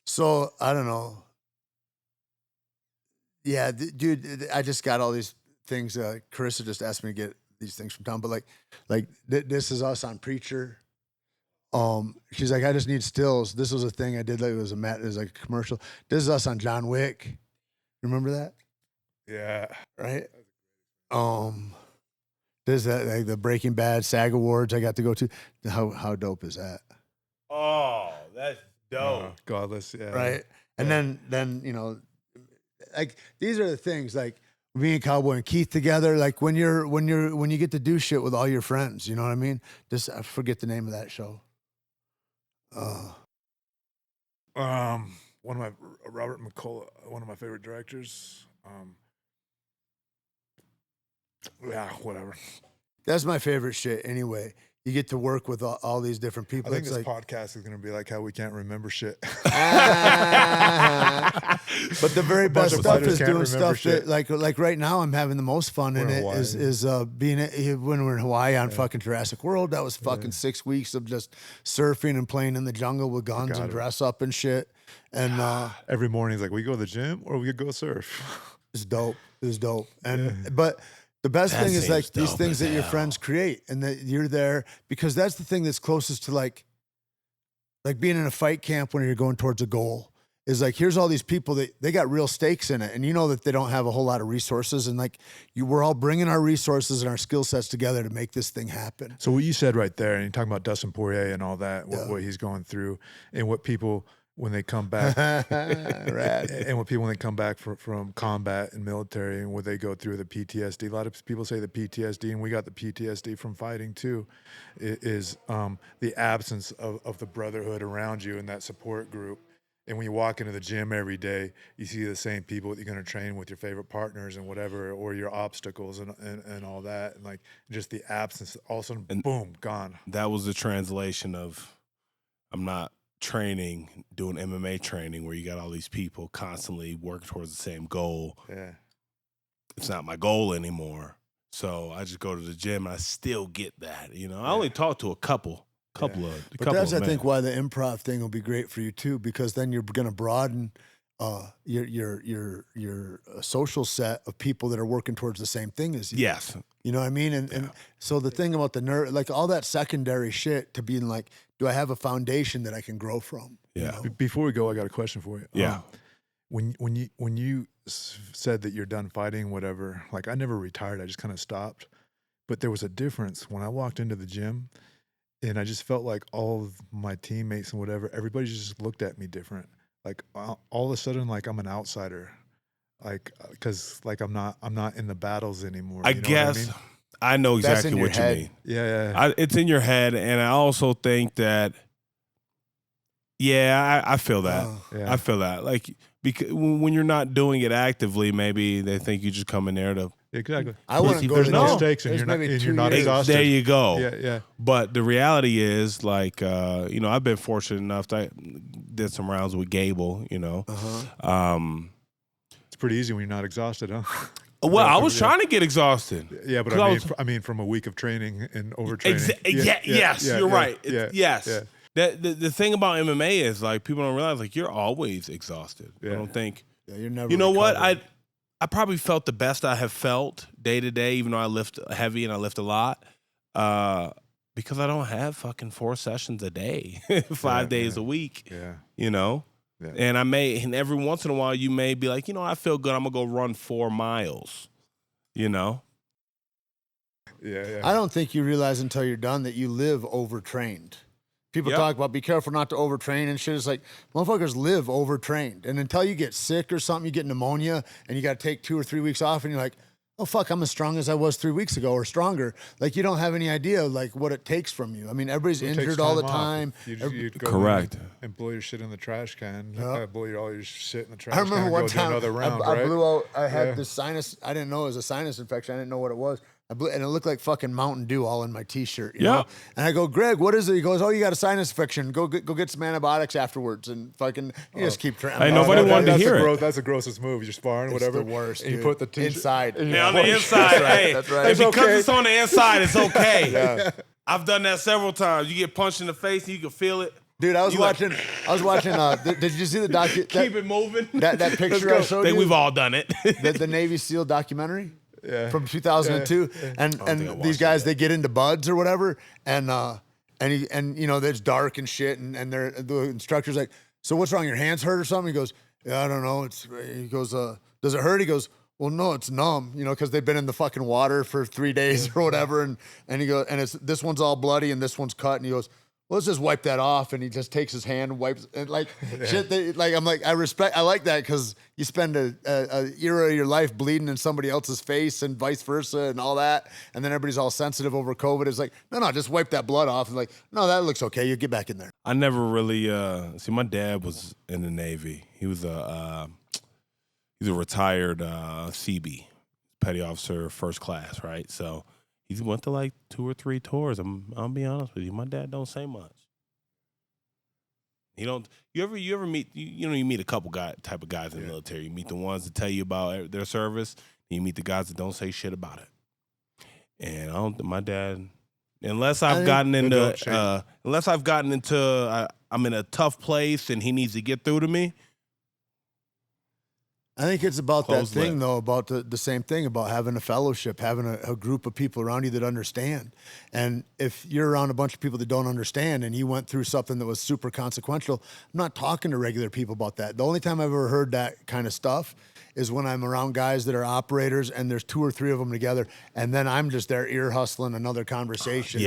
So I don't know. Yeah, dude, I just got all these things. Carissa just asked me to get these things from town, but this is us on Preacher. She's like, I just need stills. This was a thing I did. Like, it was like a commercial. This is us on John Wick. Remember that? Yeah. Right. This is that, like the Breaking Bad SAG Awards I got to go to. How dope is that? Oh, that's dope. Godless, yeah. Right. And then like these are the things, like me and Cowboy and Keith together, like when you get to do shit with all your friends, you know what I mean? Just I forget the name of that show. One of my Robert McCullough, one of my favorite directors. Yeah, whatever. That's my favorite shit anyway. You get to work with all these different people. I think this podcast is going to be like how we can't remember shit. But the very best stuff is doing stuff that, like right now, I'm having the most fun in it is being when we're in Hawaii on fucking Jurassic World. That was fucking 6 weeks of just surfing and playing in the jungle with guns and dress up and shit. And every morning he's like, we go to the gym or we go surf. It's dope. It was dope. And but the best thing is like these things that your friends create and that you're there, because that's the thing that's closest to like being in a fight camp when you're going towards a goal, is like, here's all these people that they got real stakes in it. And you know that they don't have a whole lot of resources. And like we're all bringing our resources and our skill sets together to make this thing happen. So what you said right there, and you're talking about Dustin Poirier and all that, what he's going through, and what people, when they come back, and what people, when they come back from combat and military, and what they go through, the PTSD. A lot of people say the PTSD, and we got the PTSD from fighting too, is the absence of the brotherhood around you and that support group. And when you walk into the gym every day, you see the same people that you're going to train with, your favorite partners and whatever, or your obstacles and all that. And like just the absence, all of a sudden, boom, gone. That was the translation of, I'm not training, doing MMA training where you got all these people constantly working towards the same goal. Yeah. It's not my goal anymore. So I just go to the gym and I still get that, I only talk to a couple But that's, I think, why the improv thing will be great for you too, because then you're going to broaden your social set of people that are working towards the same thing as you. Yes. You know what I mean? And so the thing about the nerd, like all that secondary shit, to being like, do I have a foundation that I can grow from? Yeah. Before we go, I got a question for you. Yeah. When you said that you're done fighting, whatever, like I never retired. I just kind of stopped. But there was a difference when I walked into the gym, and I just felt like all of my teammates and whatever, everybody just looked at me different. Like all of a sudden, like I'm an outsider. Like, cause like I'm not in the battles anymore. I guess I know exactly what you mean. Yeah. It's in your head. And I also think that, I feel that. I feel that. Like, because when you're not doing it actively, maybe they think you just come in there to. Exactly. I wouldn't go There's to no the mistakes, and you're not exhausted. There you go. Yeah. But the reality is, like, I've been fortunate enough that I did some rounds with Gable. It's pretty easy when you're not exhausted, huh? Well, I was trying to get exhausted. Yeah, but I mean, from a week of training and overtraining. Yes, you're right. Yes. Yeah. The thing about MMA is, like, people don't realize, like, you're always exhaused. I don't think. Yeah, you're never. You know recovered. what? I probably felt the best I have felt day to day, even though I lift heavy and I lift a lot, because I don't have fucking 4 sessions a day, 5 days a week. Yeah. Yeah. And every once in a while you may be like, I feel good. I'm gonna go run 4 miles. Yeah. I don't think you realize until you're done that you live overtrained. People talk about be careful not to overtrain and shit. It's like, motherfuckers live overtrained. And until you get sick or something, you get pneumonia and you got to take 2 or 3 weeks off and you're like, oh, fuck, I'm as strong as I was 3 weeks ago or stronger. Like, you don't have any idea, like, what it takes from you. I mean, everybody's injured all the time. You'd go Correct. And blow your shit in the trash can. Blow all your shit in the trash I remember can. one time another round, I blew out, I had this sinus, I didn't know it was a sinus infection. I didn't know what it was. And it looked like fucking Mountain Dew all in my T-shirt. You know? And I go, Greg, what is it? He goes, oh, you got a sinus infection. Go get some antibiotics afterwards. And fucking, you just keep trying. Hey, nobody wanted to hear it. That's the grossest move. You're sparring, whatever. It's the worst, and dude. you put the T-shirt inside. Yeah, on the inside. That's right. Hey, because it's on the inside, it's okay. I've done that several times. You get punched in the face and you can feel it. Dude, I was watching. Did you see the docu? Keep it moving. That picture I showed you. We've all done it. the Navy SEAL documentary from 2002, and these guys they get into buds or whatever, and you know it's dark and shit, and the instructor's like, so what's wrong? Your hands hurt or something? He goes, yeah, I don't know. He goes, does it hurt? He goes, well, no, it's numb, you know, because they've been in the fucking water for 3 days or whatever, and he goes, and this one's all bloody and this one's cut, and he goes, well, let's just wipe that off, and he just takes his hand and wipes, and like shit. I'm like, I like that because you spend a era of your life bleeding in somebody else's face and vice versa and all that, and then everybody's all sensitive over COVID. It's like, no, just wipe that blood off, and like, no, that looks okay. You get back in there. I never really see. My dad was in the Navy. He was he's a retired CB, petty officer, first class, right? So. He went to like 2 or 3 tours. I'll be honest with you. My dad don't say much. He don't. You ever meet? You meet a couple type of guys in the military. You meet the ones that tell you about their service. And you meet the guys that don't say shit about it. And my dad, unless I've gotten into I'm in a tough place and he needs to get through to me. I think it's about that thing, though, about the same thing, about having a fellowship, having a group of people around you that understand. And if you're around a bunch of people that don't understand and you went through something that was super consequential, I'm not talking to regular people about that. The only time I've ever heard that kind of stuff is when I'm around guys that are operators and there's 2 or 3 of them together, and then I'm just there ear hustling another conversation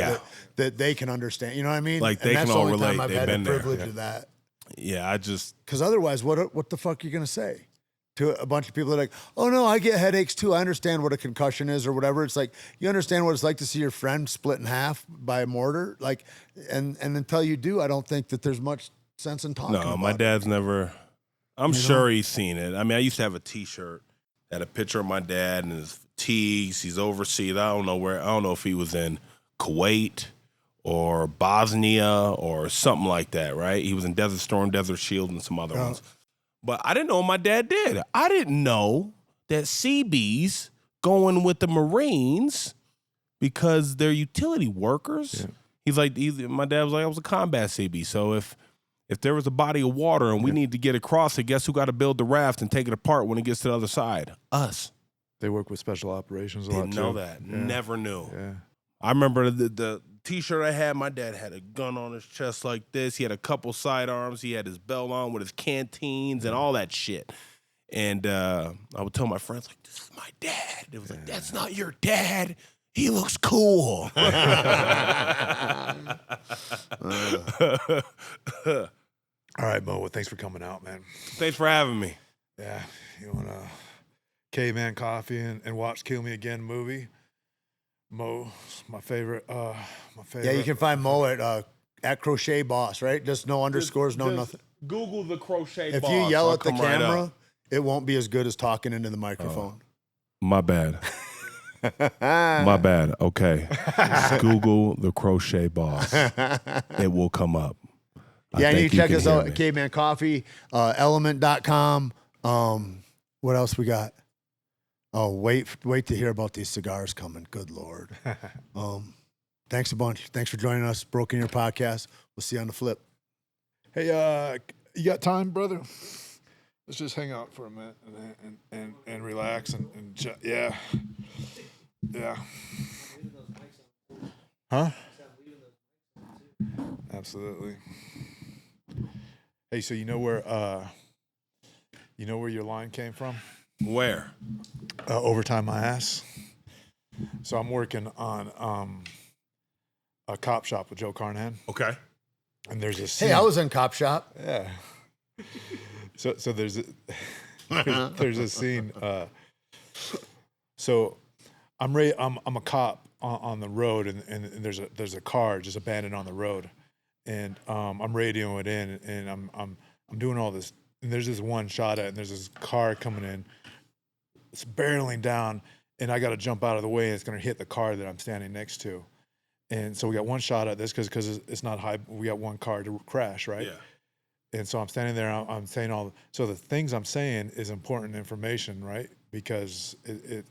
that they can understand. You know what I mean? Like they can all relate. And that's the only time I've had the privilege of that. Yeah, because otherwise, what the fuck are you going to say? To a bunch of people that are like, oh no, I get headaches too. I understand what a concussion is or whatever. It's like, you understand what it's like to see your friend split in half by a mortar? Like, and until you do, I don't think that there's much sense in talking about it. No, my dad's never, I'm sure he's seen it. I mean, I used to have a t-shirt that had a picture of my dad and his fatigues. He's overseas. I don't know if he was in Kuwait or Bosnia or something like that, right? He was in Desert Storm, Desert Shield, and some other ones. But I didn't know what my dad did. I didn't know that CBs going with the Marines because they're utility workers. Yeah. My dad was like, I was a combat CB. So if there was a body of water and we need to get across it, guess who got to build the raft and take it apart when it gets to the other side? Us. They work with special operations a lot too. Didn't know that. Yeah. Never knew. Yeah. I remember the T-shirt I had, my dad had a gun on his chest like this. He had a couple sidearms. He had his belt on with his canteens and all that shit. And I would tell my friends, like, this is my dad. It was like, that's not your dad. He looks cool. All right, Mo, well, thanks for coming out, man. Thanks for having me. Yeah, you want to Caveman Coffee and watch Kill Me Again movie? Mo, my favorite. Yeah, you can find Mo at Crochet Boss, right? Just no underscores, no nothing. Google the Crochet Boss. If you yell at the camera, it won't be as good as talking into the microphone. My bad. My bad. Okay. Just Google the Crochet Boss. It will come up. Yeah, and you can check us out at Caveman Coffee, element.com. What else we got? Oh, wait to hear about these cigars coming. Good Lord. Thanks a bunch. Thanks for joining us. Broken Your Podcast. We'll see you on the flip. Hey, you got time, brother? Let's just hang out for a minute and relax and yeah. Huh? Absolutely. Hey, so you know where your line came from? Where? Overtime my ass. So I'm working on a Copshop with Joe Carnahan. Okay. And there's a scene. Hey, I was in Copshop. Yeah. So there's a scene. So I'm a cop on the road, and there's a car just abandoned on the road, and I'm radioing it in, and I'm doing all this, and there's this one shot at, and there's this car coming in. It's barreling down, and I got to jump out of the way, and it's going to hit the car that I'm standing next to. And so we got one shot at this because it's not high. We got one car to crash, right? Yeah. And so I'm standing there. I'm saying so the things I'm saying is important information, right? Because it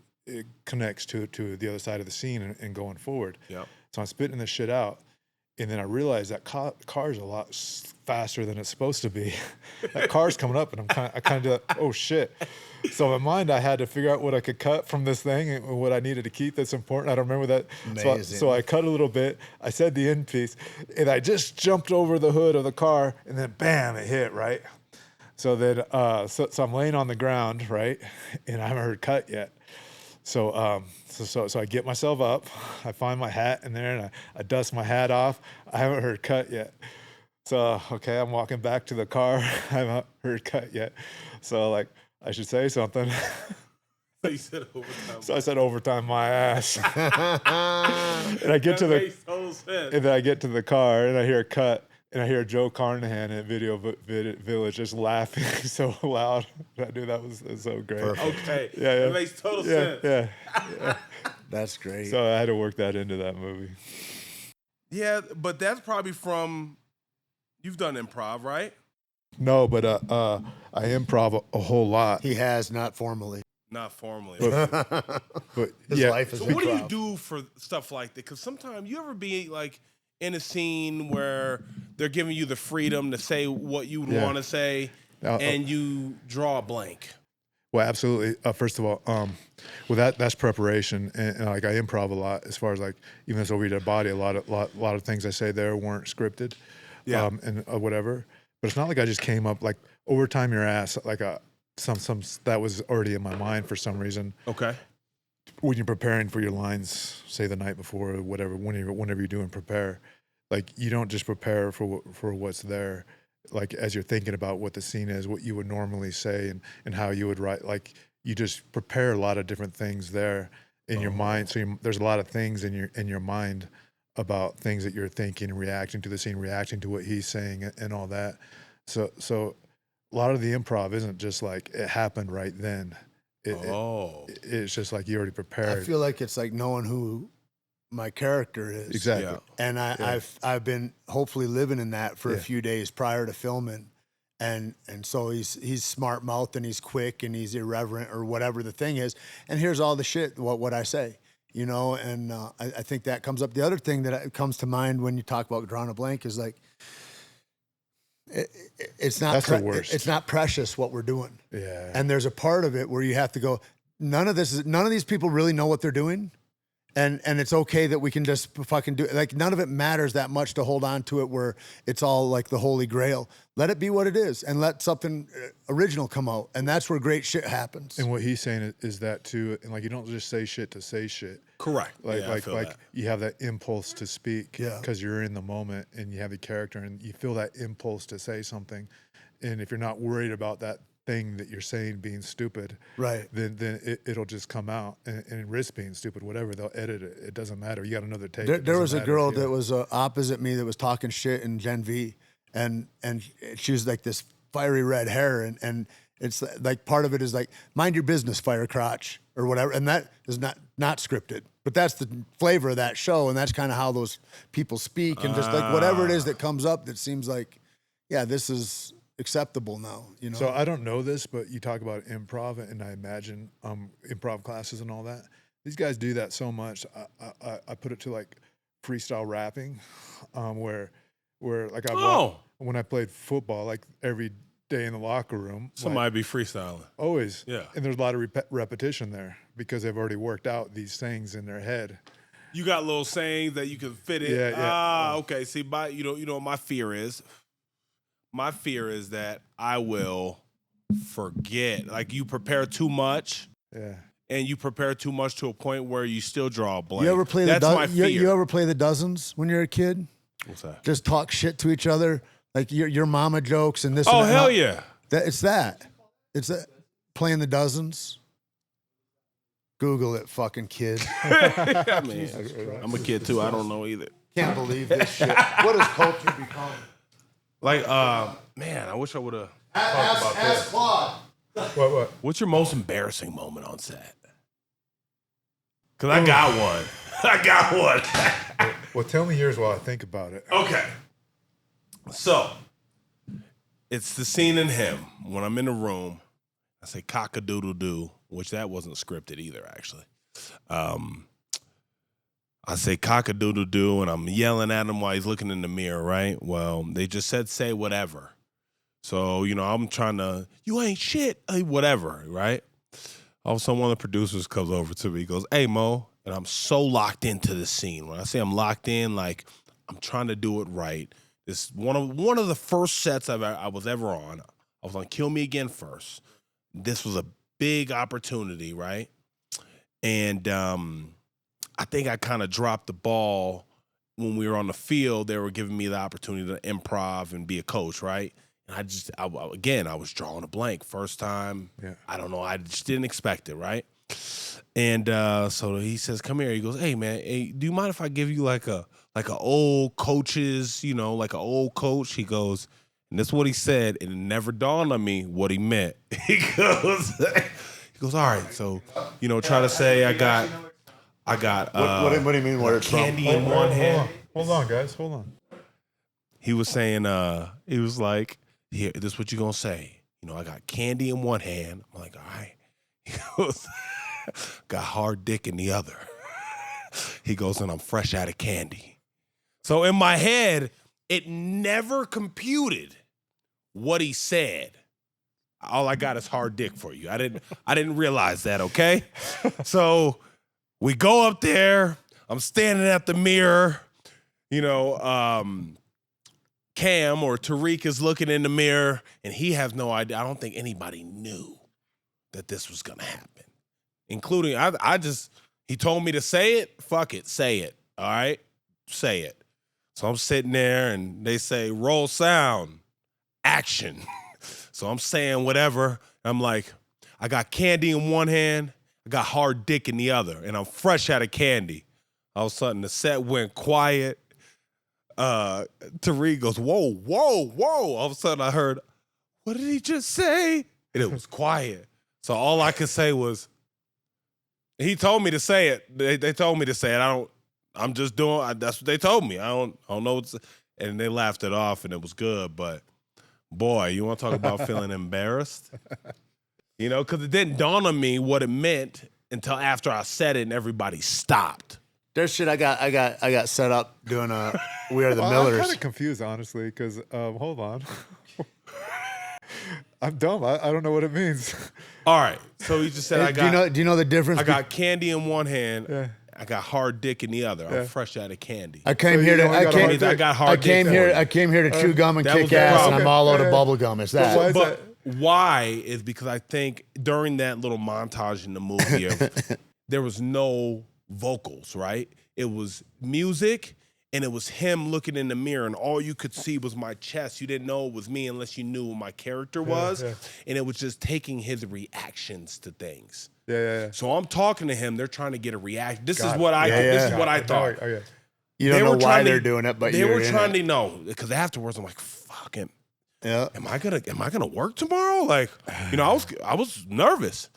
connects to the other side of the scene and going forward. Yeah. So I'm spitting this shit out, And then I realized that car's a lot faster than it's supposed to be. That car's coming up, and I kind of oh shit. So in my mind, I had to figure out what I could cut from this thing and what I needed to keep that's important. I don't remember that. Amazing. So I cut a little bit. I said the end piece, and I just jumped over the hood of the car, and then bam, it hit, right? So then, so I'm laying on the ground, right? And I haven't heard cut yet. So I get myself up, I find my hat in there, and I dust my hat off. I haven't heard cut yet. So, okay, I'm walking back to the car. I haven't heard cut yet. So, like, I should say something. So you said overtime. So I said overtime my ass. And I get makes total sense. And then I get to the car, and I hear a cut. And I hear Joe Carnahan at Video Village just laughing so loud. I knew that was so great. Perfect. Okay. Yeah. It makes total sense. Yeah. That's great. So I had to work that into that movie. Yeah, but that's probably from, you've done improv, right? No, but I improv a whole lot. He has, not formally. Not formally. But His yeah. life is So what do you improv. do for stuff like that? Because sometimes you ever be like in a scene where they're giving you the freedom to say what you would want to say, and you draw a blank. Well, absolutely. First of all, well, that's preparation, and like I improv a lot. As far as like even as over your body, a lot of things I say there weren't scripted, and whatever. But it's not like I just came up like overtime your ass like some that was already in my mind for some reason. Okay. When you're preparing for your lines, say the night before or whatever, whenever you're doing prepare, like you don't just prepare for what's there. Like as you're thinking about what the scene is, what you would normally say and how you would write, like you just prepare a lot of different things there in your mind. So there's a lot of things in your mind about things that you're thinking and reacting to the scene, reacting to what he's saying and all that. So a lot of the improv isn't just like it happened right then. It's just like you already prepared. I feel like it's like knowing who my character is. Exactly. Yeah. And I've been hopefully living in that for a few days prior to filming. And so he's smart mouthed and he's quick and he's irreverent or whatever the thing is. And here's all the shit, what I say, you know? And I think that comes up. The other thing that comes to mind when you talk about drawing a blank is like, it's not That's the worst. It's not precious what we're doing. Yeah. And there's a part of it where you have to go, none of these people really know what they're doing. And it's okay that we can just fucking do it. Like none of it matters that much to hold on to it where it's all like the holy grail. Let it be what it is and let something original come out. And that's where great shit happens. And what he's saying is that too, and like you don't just say shit to say shit. Correct. Like I feel that. you have that impulse to speak Yeah. because you're in the moment and you have the character and you feel that impulse to say something. And if you're not worried about that thing that you're saying being stupid, Right. then it'll just come out and risk being stupid, whatever. They'll edit it. It doesn't matter. You got another take. There was a girl that was opposite me that was talking shit in Gen V, and she was like this fiery red hair, and it's like part of it is like mind your business, fire crotch or whatever, and that is not scripted, but that's the flavor of that show, and that's kind of how those people speak, and just like whatever it is that comes up that seems like, yeah, this is acceptable now, you know. So I don't know this, but you talk about improv, and I imagine improv classes and all that. These guys do that so much. I put it to like freestyle rapping, where like when I played football, like every day in the locker room, Somebody be freestyling. always, Yeah. And there's a lot of repetition there because they've already worked out these things in their head. You got little sayings that you can fit in. Yeah. Okay. See, you know what my fear is? My fear is that I will forget. Like you prepare too much. Yeah. And you prepare too much to a point where you still draw a blank. You ever play you ever play the dozens when you're a kid? What's that? Just talk shit to each other, like your mama jokes and this. Oh, and that. hell yeah. It's playing the dozens. Google it, fucking kid. I mean, I'm a kid too. I don't know either. Can't believe this shit. What has culture become? Like, man, I wish I would have talked about Ask this. Claude. What? What's your most embarrassing moment on set? Because I got one. I got one. Well, tell me yours while I think about it. Okay. So, it's the scene in Him. When I'm in the room, I say cock-a-doodle-doo, which that wasn't scripted either, actually. I'm I say cock-a-doodle-doo, and I'm yelling at him while he's looking in the mirror, right? Well, they just said say whatever. So, I'm trying to, you ain't shit, whatever, right? All of a sudden, one of the producers comes over to me. He goes, hey, Mo. And I'm so locked into the scene. When I say I'm locked in, like, I'm trying to do it right. This one of the first sets I was ever on. I was on Kill Me Again first. This was a big opportunity, right? And I think I kind of dropped the ball when we were on the field. They were giving me the opportunity to improv and be a coach, right? And I was drawing a blank. First time, I don't know. I just didn't expect it, right? And so he says, come here. He goes, hey, man, do you mind if I give you like a old coach's, like an old coach? He goes, and that's what he said, and it never dawned on me what he meant. He goes, all right, so, try to say I got what do you mean where it's candy from? in one hand. Hold on, guys, hold on. He was saying, he was like, here, this is what you gonna say. I got candy in one hand. I'm like, all right. He goes, got hard dick in the other. He goes, and I'm fresh out of candy. So in my head, it never computed what he said. All I got is hard dick for you. I didn't realize that, okay? So we go up there. I'm standing at the mirror. Cam or Tariq is looking in the mirror, and he has no idea. I don't think anybody knew that this was going to happen, including he told me to say it. Fuck it, say it. All right, say it. So I'm sitting there, and they say, roll sound, action. So I'm saying whatever. I'm like, I got candy in one hand, I got hard dick in the other, and I'm fresh out of candy. All of a sudden, the set went quiet. Tariq goes, whoa, whoa, whoa. All of a sudden I heard, what did he just say? And it was quiet. So all I could say was, he told me to say it. They told me to say it. I'm just doing, that's what they told me. I don't know and they laughed it off and it was good. But boy, you want to talk about feeling embarrassed? Because it didn't dawn on me what it meant until after I said it and everybody stopped. There's shit I got set up doing We Are the Millers. I'm kind of confused, honestly, because hold on. I'm dumb. I don't know what it means. All right. So he just said, do you know the difference? I got candy in one hand. Yeah. I got hard dick in the other. I'm fresh out of candy. I came here to chew gum and kick ass, and I'm all out of bubble gum. It's that. But why is because I think during that little montage in the movie, there was no vocals, right? It was music, and it was him looking in the mirror, and all you could see was my chest. You didn't know it was me unless you knew what my character was, and it was just taking his reactions to things. Yeah. So I'm talking to him. They're trying to get a reaction. This is what I thought. Okay. You don't know why they're doing it, but they were trying to know, because afterwards I'm like, fuck him. Yeah. Am I gonna work tomorrow? Like, I was nervous,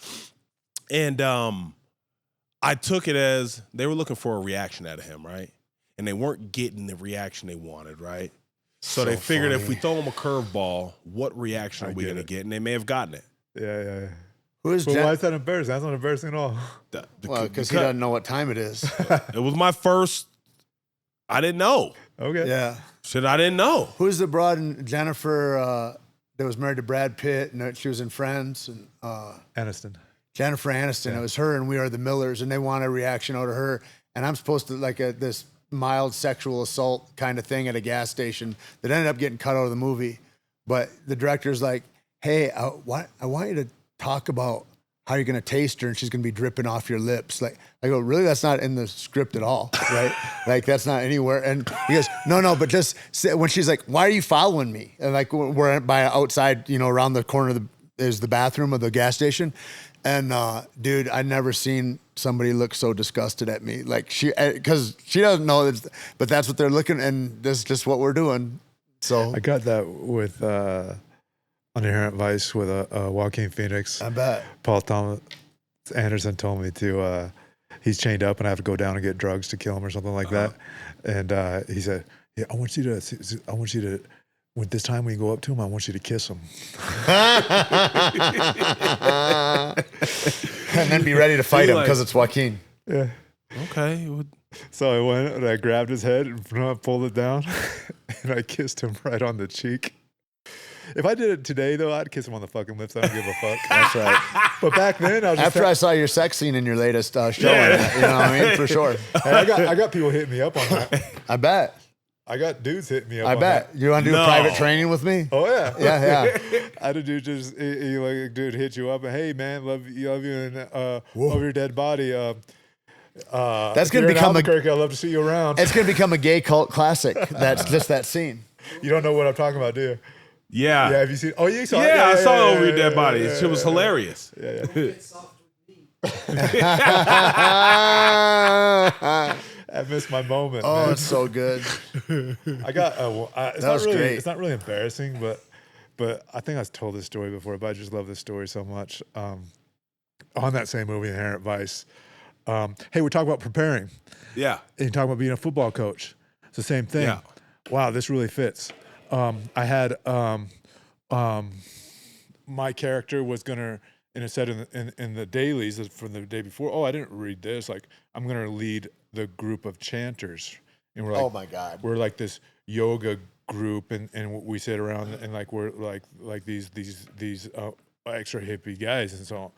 and I took it as they were looking for a reaction out of him, right? And they weren't getting the reaction they wanted, right? So they figured if we throw him a curveball, what reaction are we going to get? And they may have gotten it. Yeah. Why is that embarrassing? That's not embarrassing at all. Because he doesn't know what time it is. It was my first. I didn't know. Okay. Yeah. Shit, I didn't know. Who's the broad in Jennifer that was married to Brad Pitt and she was in Friends? And Aniston. Jennifer Aniston. Yeah. It was her and We Are the Millers, and they want a reaction out of her. And I'm supposed to this mild sexual assault kind of thing at a gas station that ended up getting cut out of the movie. But the director's like, hey, I want you to talk about how you're going to taste her and she's going to be dripping off your lips. Like, I go, really? That's not in the script at all, right? Like, that's not anywhere. And he goes, no, but just when she's like, why are you following me? And like, we're by outside, around the corner is the bathroom of the gas station. And dude, I'd never seen somebody look so disgusted at me. Like, because she doesn't know, but that's what they're looking, and that's just what we're doing. So I got that with Inherent Vice with Joaquin Phoenix. I bet. Paul Thomas Anderson told me to, he's chained up and I have to go down and get drugs to kill him or something like that. And he said, yeah, I want you to, when this time when you go up to him, I want you to kiss him. And then be ready to fight him because it's Joaquin. Yeah. Okay. So I went and I grabbed his head and pulled it down, and I kissed him right on the cheek. If I did it today, though, I'd kiss him on the fucking lips. I don't give a fuck. That's right. But back then, I was after I saw your sex scene in your latest show. Yeah. You know what I mean? For sure. Hey, I got people hitting me up on that. I bet. I got dudes hitting me up. I bet. You want to do private training with me? Oh yeah, yeah. I had a dude dude hit you up and hey man, love you, and love your dead body. That's gonna become I'd love to see you around. It's gonna become a gay cult classic. That's just that scene. You don't know what I'm talking about, do you? Yeah. Yeah. Have you seen? Oh, you saw it? Yeah, I saw Over Your Dead Body. It was hilarious. Yeah. I missed my moment. Oh, man. it's so good. I got. That was great. It's not really embarrassing, but I think I've told this story before. But I just love this story so much. On that same movie, Inherent Vice. Hey, we're talking about preparing. Yeah. And you're talking about being a football coach. It's the same thing. Yeah. Wow, this really fits. I had my character was gonna, and it said in the dailies from the day before. Oh, I didn't read this. Like, I'm gonna lead the group of chanters, and we're like, oh my God, we're like this yoga group, and we sit around and like we're like these extra hippie guys, and so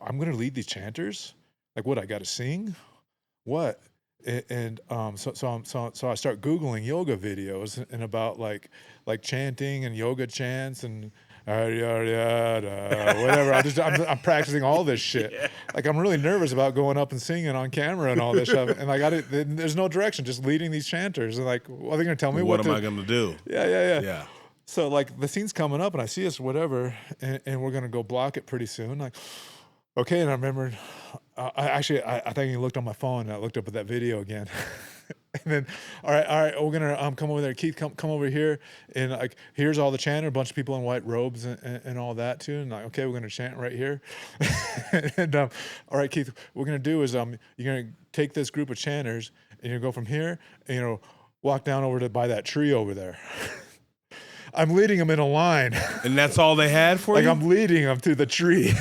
I'm gonna lead these chanters. Like, what, I got to sing? What? And so I start Googling yoga videos and about like chanting and yoga chants and whatever. I'm practicing all this shit. Yeah. Like, I'm really nervous about going up and singing on camera and all this stuff. And like, there's no direction, just leading these chanters. And like, well, they're gonna tell me what am I gonna do? Yeah. So like, the scene's coming up and I see us whatever, and we're gonna go block it pretty soon. Like, okay, and I remembered. I think he looked on my phone and I looked up at that video again. And then, all right, we're gonna come over there. Keith, come over here, and like, here's all the chanting, a bunch of people in white robes and all that too. And like, okay, we're gonna chant right here. And all right, Keith, what we're gonna do is you're gonna take this group of chanters and you go from here and walk down over to by that tree over there. I'm leading them in a line. And that's all they had for you? Like, I'm leading them to the tree.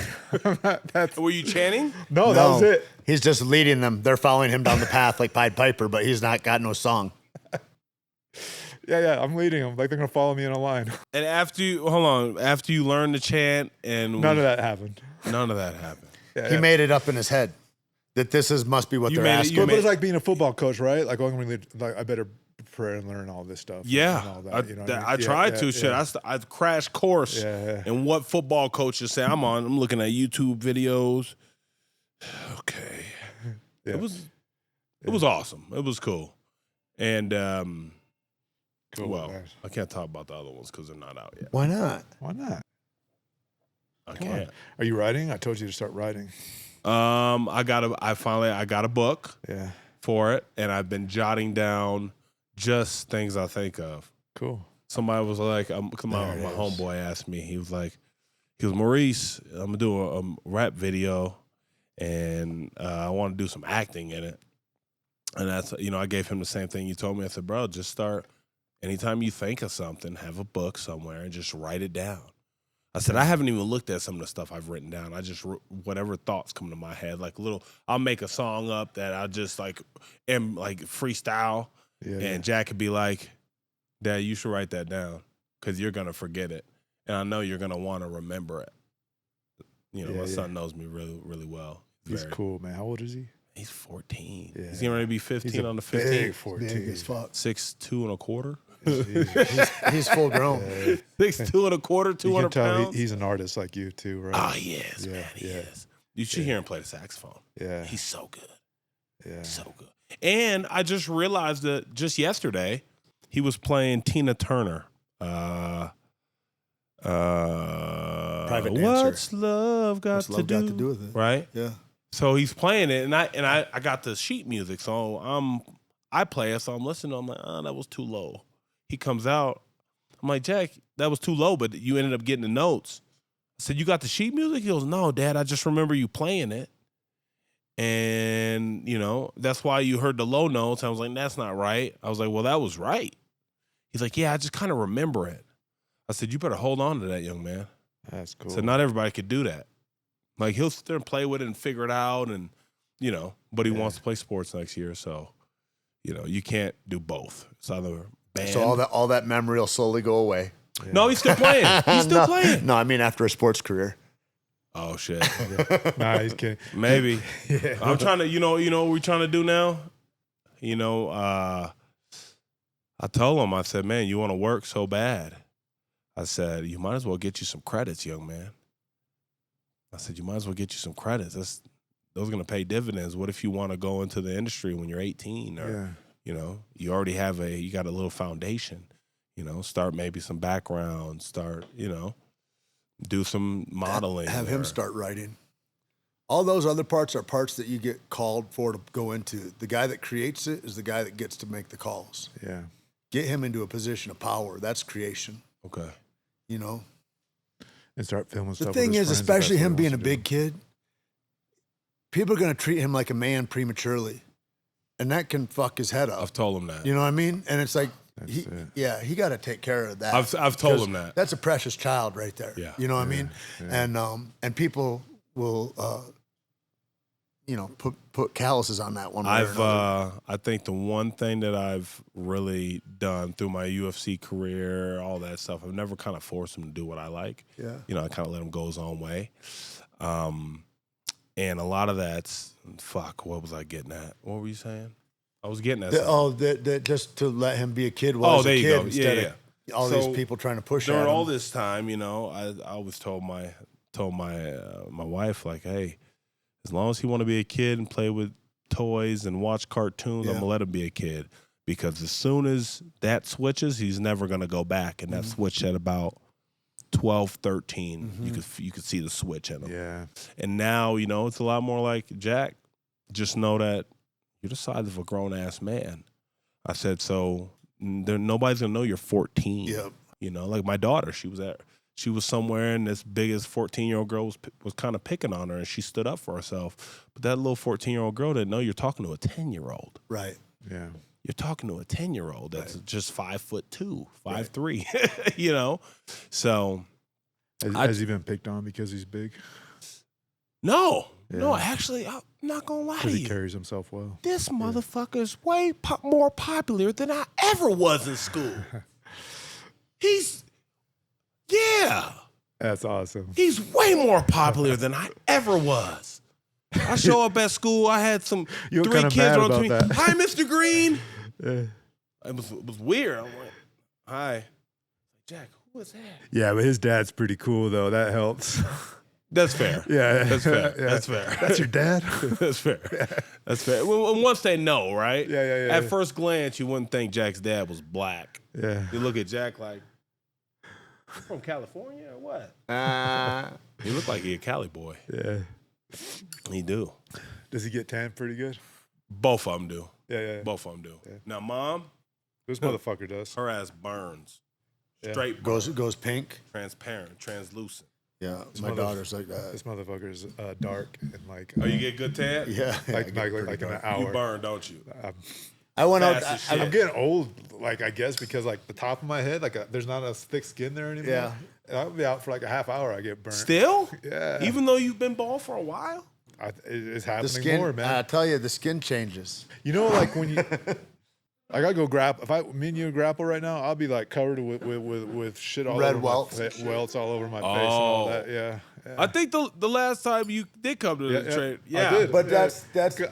Were you chanting? No, that was it. He's just leading them. They're following him down the path like Pied Piper, but he's not got no song. Yeah, I'm leading them. Like, they're going to follow me in a line. And after you learn to chant and... None of that happened. He made it up in his head that must be what they're asking. But it's like being a football coach, right? Like, I better prepare and learn all this stuff. Yeah, and all that, I tried to. Shit, I crashed course. And what football coaches say? I'm looking at YouTube videos. Okay, it was awesome. It was cool, and cool, well, man. I can't talk about the other ones because they're not out yet. Why not? I can't. Are you writing? I told you to start writing. I got a book. Yeah. For it, and I've been jotting down just things I think of. Cool. Somebody was like, my homeboy asked me, he was Maurice, I'm gonna do a rap video, and I want to do some acting in it. And that's, I gave him the same thing you told me. I said, bro, just start. Anytime you think of something, have a book somewhere and just write it down. I said, I haven't even looked at some of the stuff I've written down. I just, whatever thoughts come to my head, like I'll make a song up that I just am freestyle. Yeah, and Jack could be like, Dad, you should write that down because you're going to forget it. And I know you're going to want to remember it. My son knows me really, really well. He's cool, man. How old is he? He's 14. Yeah. He's getting ready to be 15 on the 15th. Big 14. Big as fuck. 6'2" and 1/4. He's full grown. 6'2" and 1/4, 200 pounds. He's an artist like you too, right? Oh, yes, man. He is. You should hear him play the saxophone. Yeah. He's so good. Yeah. So good. And I just realized that just yesterday, he was playing Tina Turner. Private dancer. What's love got to do with it? Right? Yeah. So he's playing it, and I got the sheet music, so I play it, so I'm listening. I'm like, that was too low. He comes out. I'm like, Jack, that was too low, but you ended up getting the notes. I said, you got the sheet music? He goes, no, Dad, I just remember you playing it. And, that's why you heard the low notes. I was like, that's not right. I was like, well, that was right. He's like, yeah, I just kind of remember it. I said, you better hold on to that, young man. That's cool. So not everybody could do that. Like, he'll sit there and play with it and figure it out. And you know, but he wants to play sports next year, so you know, you can't do both. It's either band. So all that memory will slowly go away. Yeah. No, he's still playing. He's still playing. No, I mean after a sports career. Oh shit. Nah, he's kidding. Maybe. I'm trying to, you know what we're trying to do now? You know, I told him, I said, man, you want to work so bad. I said, you might as well get you some credits, young man. I said, you might as well get you some credits. Those are going to pay dividends. What if you want to go into the industry when you're 18 or, you know, you already you got a little foundation, you know, start maybe some background, start, you know, do some modeling. Have him start writing. All those other parts are parts that you get called for to go into. The guy that creates it is the guy that gets to make the calls. Yeah. Get him into a position of power. That's creation. Okay. You know? And start filming stuff. The thing is, especially him being a big kid, people are going to treat him like a man prematurely. And that can fuck his head up. I've told him that. You know what I mean? And it's like, he got to take care of that. I've told him that. That's a precious child right there. Yeah. You know what I mean? Yeah. And people will, you know, put calluses on that one. I think the one thing that I've really done through my UFC career, all that stuff, I've never kind of forced him to do what I like. Yeah. You know, I kind of let him go his own way. And a lot of that's, what was I getting at? What were you saying? I was getting at that just to let him be a kid while he's a kid instead of all these people trying to push during at him. all this time, you know, I always told my wife, like, hey, as long as he want to be a kid and play with toys and watch cartoons, I'm gonna let him be a kid, because as soon as that switches, he's never gonna go back. And that switched at about 12, 13. You could see the switch in him. Yeah. And now, you know, it's a lot more like, Jack, just know that you're the size of a grown-ass man. I said, so nobody's going to know you're 14. Yep. You know, like my daughter, she was somewhere, and this biggest 14-year-old girl was kind of picking on her, and she stood up for herself. But that little 14-year-old girl didn't know you're talking to a 10-year-old. Right. Yeah. You're talking to a 10-year-old that's just 5'2", 5'3", you know? So. Has he been picked on because he's big? No. Yeah. No, actually, I'm not going to lie to you. He carries himself well. This motherfucker's way more popular than I ever was in school. That's awesome. He's way more popular than I ever was. I show up at school, I had three kids run to me. Hi, Mr. Greene. It was weird. I went, hi. Jack, who was that? Yeah, but his dad's pretty cool, though. That helps. That's fair. Yeah. That's fair. Yeah. That's fair. That's your dad? That's fair. That's fair. Well, once they know, right? Yeah. At first glance, you wouldn't think Jack's dad was black. Yeah. You look at Jack like, from California or what? He looked like he a Cali boy. Yeah. He do. Does he get tan pretty good? Both of them do. Yeah. Both of them do. Yeah. Now, Mom. This motherfucker does. Her ass burns. Yeah. Straight burns. Goes pink. Transparent. Translucent. Yeah, my daughter's like that. This motherfucker's dark and like. Oh, you get good tan? Yeah, like in an hour. You burn, don't you? I went out. I'm getting old, like I guess because like the top of my head, like there's not a thick skin there anymore. Yeah, and I'll be out for like a half hour. I get burnt. Still? Yeah. Even though you've been bald for a while. It's happening skin, more, man. I tell you, the skin changes. You know, like when you. I gotta go grapple. If me and you grapple right now, I'll be like covered with shit all over welts all over my face and all that. Yeah. I think the last time you did come to the trade, I did. But that's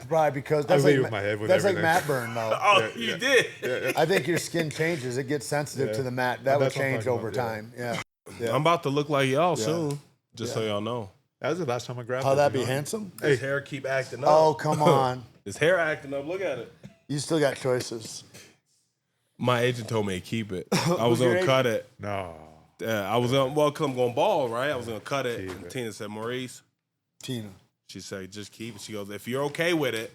probably because that's like my head with that's everything. like mat burn though. You did. Yeah. I think your skin changes; it gets sensitive to the mat. That will change over time. Yeah. I'm about to look like y'all soon, just so y'all know. That was the last time I grappled. How that be handsome? His hair keep acting up. Oh come on! His hair acting up. Look at it. You still got choices. My agent told me to keep it. I was gonna cut it. No. I was gonna cause I'm going bald, right? I was gonna cut it. And Tina said, Maurice. Tina. She said, just keep it. She goes, if you're okay with it,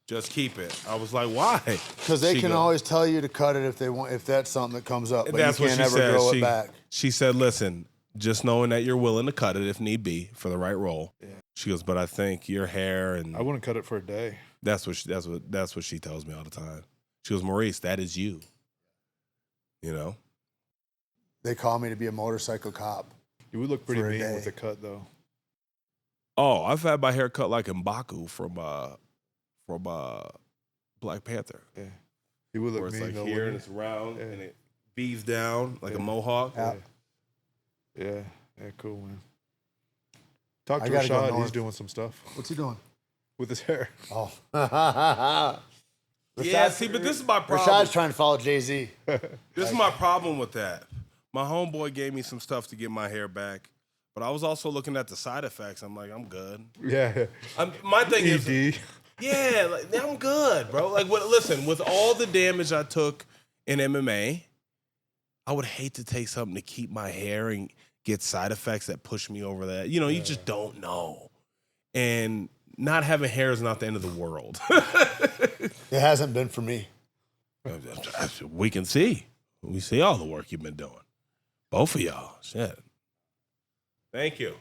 just keep it. I was like, why? Because they can always tell you to cut it if they want, if that's something that comes up. But that's you can't what she ever said. grow it back. She said, listen, just knowing that you're willing to cut it if need be for the right role. Yeah. She goes, but I think your hair and I wouldn't cut it for a day. That's what she tells me all the time. She goes, Maurice, that is you. You know? They call me to be a motorcycle cop. You would look pretty mean with the cut, though. Oh, I've had my hair cut like M'Baku from from Black Panther. Yeah. He would look where it's mean, like though, here and wouldn't it's round Yeah. and it beads down like a mohawk. Yeah. Yeah, cool, man. Talk I to gotta go Rashad. He's north. doing some stuff What's he doing? with his hair. Oh. Yeah, see, but this is my problem. Rashad's trying to follow Jay-Z. This is my problem with that. My homeboy gave me some stuff to get my hair back, but I was also looking at the side effects. I'm like, I'm good. Yeah. My thing is, ED. yeah, like, I'm good, bro. Like, listen, with all the damage I took in MMA, I would hate to take something to keep my hair and get side effects that push me over that. You know, you just don't know. And not having hair is not the end of the world. It hasn't been for me. We can see. We see all the work you've been doing. Both of y'all. Shit. Thank you.